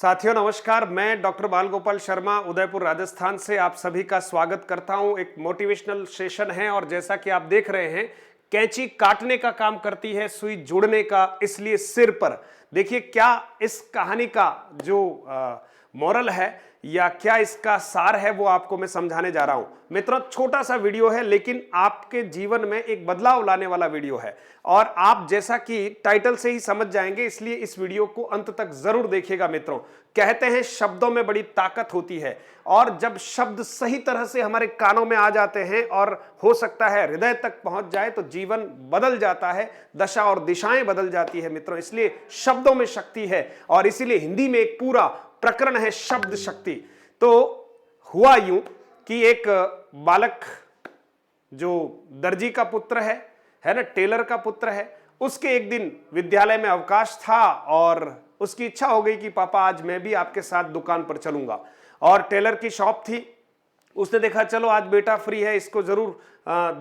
साथियों नमस्कार, मैं डॉक्टर बाल गोपाल शर्मा उदयपुर राजस्थान से आप सभी का स्वागत करता हूं। एक मोटिवेशनल सेशन है और जैसा कि आप देख रहे हैं, कैंची काटने का काम करती है, सुई जोड़ने का, इसलिए सिर पर। देखिए क्या इस कहानी का जो मोरल है या क्या इसका सार है वो आपको मैं समझाने जा रहा हूं। मित्रों, छोटा सा वीडियो है लेकिन आपके जीवन में एक बदलाव लाने वाला वीडियो है और आप जैसा कि टाइटल से ही समझ जाएंगे, इसलिए इस वीडियो को अंत तक जरूर देखिएगा। मित्रों, कहते हैं शब्दों में बड़ी ताकत होती है और जब शब्द सही तरह से हमारे कानों में आ जाते हैं और हो सकता है हृदय तक पहुंच जाए तो जीवन बदल जाता है, दशा और दिशाएं बदल जाती है। मित्रों, इसलिए शब्दों में शक्ति है और इसीलिए हिंदी में एक पूरा प्रकरण है शब्द शक्ति। तो हुआ यूं कि एक बालक जो दर्जी का पुत्र है ना, टेलर का पुत्र है, उसके एक दिन विद्यालय में अवकाश था और उसकी इच्छा हो गई कि पापा आज मैं भी आपके साथ दुकान पर चलूंगा। और टेलर की शॉप थी, उसने देखा चलो आज बेटा फ्री है, इसको जरूर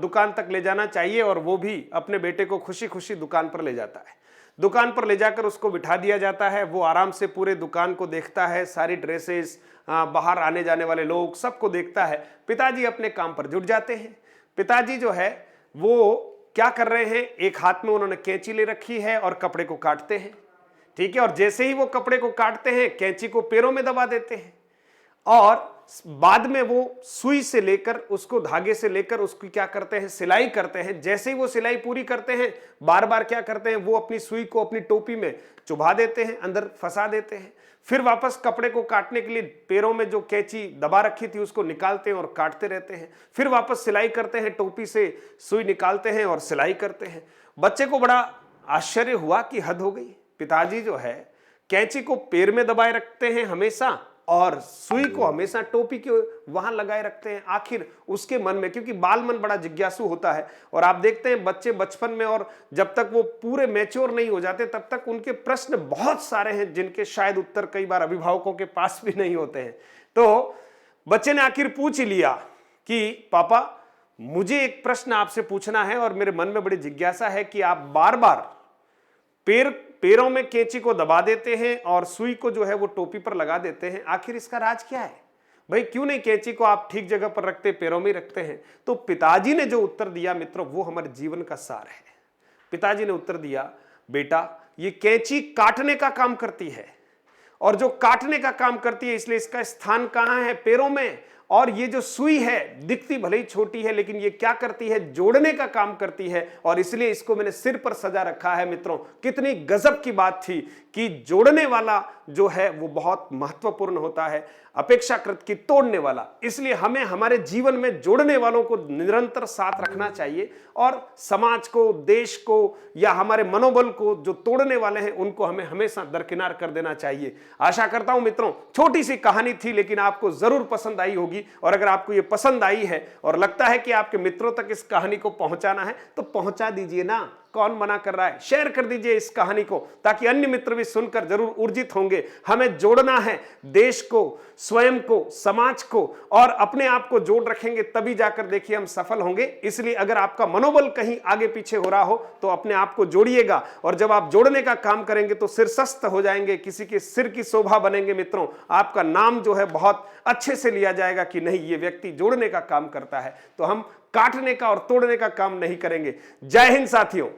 दुकान तक ले जाना चाहिए और वो भी अपने बेटे को खुशी खुशी दुकान पर ले जाता है। दुकान पर ले जाकर उसको बिठा दिया जाता है, वो आराम से पूरे दुकान को देखता है, सारी ड्रेसेस, बाहर आने जाने वाले लोग, सबको देखता है। पिताजी अपने काम पर जुट जाते हैं। पिताजी जो है वो क्या कर रहे हैं, एक हाथ में उन्होंने कैंची ले रखी है और कपड़े को काटते हैं। ठीक है, और जैसे ही वो कपड़े को काटते हैं कैंची को पैरों में दबा देते हैं और बाद में वो सुई से लेकर उसको धागे से लेकर उसकी क्या करते हैं, सिलाई करते हैं। जैसे ही वो सिलाई पूरी करते हैं, बार बार क्या करते हैं, वो अपनी सुई को अपनी टोपी में चुभा देते हैं, अंदर फंसा देते हैं। फिर वापस कपड़े को काटने के लिए पैरों में जो कैंची दबा रखी थी उसको निकालते हैं और काटते रहते हैं। फिर वापस सिलाई करते हैं, टोपी से सुई निकालते हैं और सिलाई करते हैं। बच्चे को बड़ा आश्चर्य हुआ कि हद हो गई, पिताजी जो है कैंची को पैर में दबाए रखते हैं हमेशा और सुई को हमेशा टोपी के वहां लगाए रखते हैं। आखिर उसके मन में, क्योंकि बाल मन बड़ा जिज्ञासु होता है और आप देखते हैं बच्चे बचपन में और जब तक वो पूरे मैच्योर नहीं हो जाते तब तक उनके प्रश्न बहुत सारे हैं जिनके शायद उत्तर कई बार अभिभावकों के पास भी नहीं होते हैं। तो बच्चे ने आखिर पूछ ही लिया कि पापा मुझे एक प्रश्न आपसे पूछना है और मेरे मन में बड़ी जिज्ञासा है कि आप बार बार पैरों में कैंची को दबा देते हैं और सुई को जो है वो टोपी पर लगा देते हैं, आखिर इसका राज क्या है? भाई क्यों नहीं कैंची को आप ठीक जगह पर रखते, पैरों में रखते हैं? तो पिताजी ने जो उत्तर दिया मित्रों, वो हमारे जीवन का सार है। पिताजी ने उत्तर दिया, बेटा ये कैंची काटने का काम करती है और जो काटने का काम करती है इसलिए इसका स्थान कहां है, पैरों में। और ये जो सुई है दिखती भले ही छोटी है लेकिन ये क्या करती है, जोड़ने का काम करती है और इसलिए इसको मैंने सिर पर सजा रखा है। मित्रों, कितनी गजब की बात थी कि जोड़ने वाला जो है वो बहुत महत्वपूर्ण होता है अपेक्षाकृत की तोड़ने वाला। इसलिए हमें हमारे जीवन में जोड़ने वालों को निरंतर साथ रखना चाहिए और समाज को, देश को या हमारे मनोबल को जो तोड़ने वाले हैं उनको हमें हमेशा दरकिनार कर देना चाहिए। आशा करता हूं मित्रों, छोटी सी कहानी थी लेकिन आपको जरूर पसंद आई होगी और अगर आपको ये पसंद आई है और लगता है कि आपके मित्रों तक इस कहानी को पहुंचाना है तो पहुंचा दीजिए ना, कौन मना कर रहा है। शेयर कर दीजिए इस कहानी को ताकि अन्य मित्र भी सुनकर जरूर ऊर्जित होंगे। हमें जोड़ना है देश को, स्वयं को, समाज को और अपने आप को जोड़ रखेंगे तभी जाकर देखिए हम सफल होंगे। इसलिए अगर आपका मनोबल कहीं आगे पीछे हो रहा हो तो अपने आप को जोड़िएगा और जब आप जोड़ने का काम करेंगे तो शीर्षस्थ हो जाएंगे, किसी के सिर की शोभा बनेंगे। मित्रों, आपका नाम जो है बहुत अच्छे से लिया जाएगा कि नहीं ये व्यक्ति जोड़ने का काम करता है। तो हम काटने का और तोड़ने का काम नहीं करेंगे। जय हिंद साथियों।